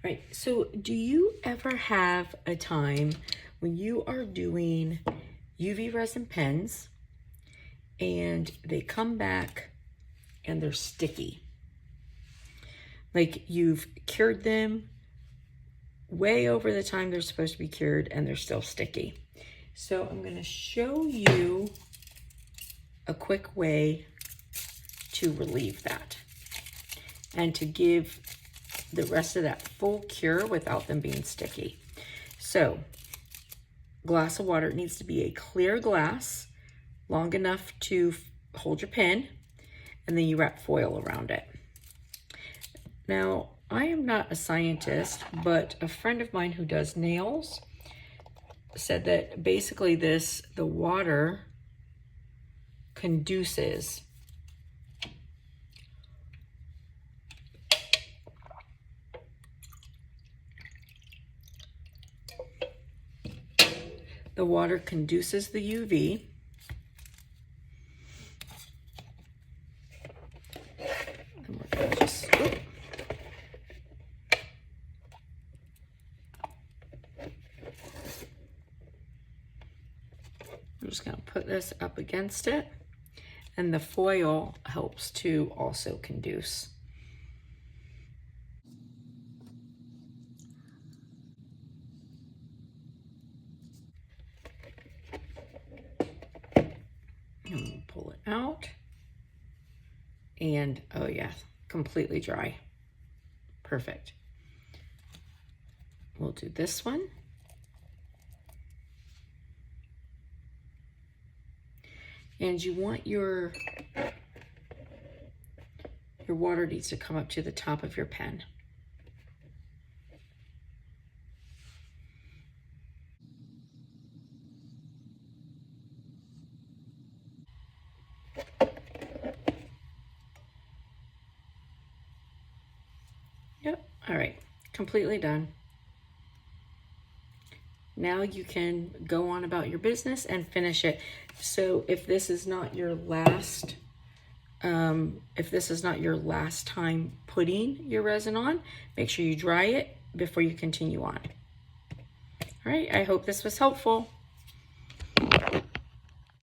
right, so do you ever have a time when you are doing UV resin pens and they come back and they're sticky? Like you've cured them way over the time they're supposed to be cured and they're still sticky. So I'm going to show you a quick way to relieve that and to give the rest of that full cure without them being sticky. So, glass of water, it needs to be a clear glass, long enough to hold your pen, and then you wrap foil around it. Now, I am not a scientist, but a friend of mine who does nails said that basically the water conduces the UV. And we're gonna just, I'm just gonna put this up against it, and the foil helps to also conduce. And we'll pull it out. And oh yeah, completely dry. Perfect. We'll do this one. And you want your water needs to come up to the top of your pen. Yep, all right, completely done. Now you can go on about your business and finish it. So if this is not your last, time putting your resin on, make sure you dry it before you continue on. All right, I hope this was helpful.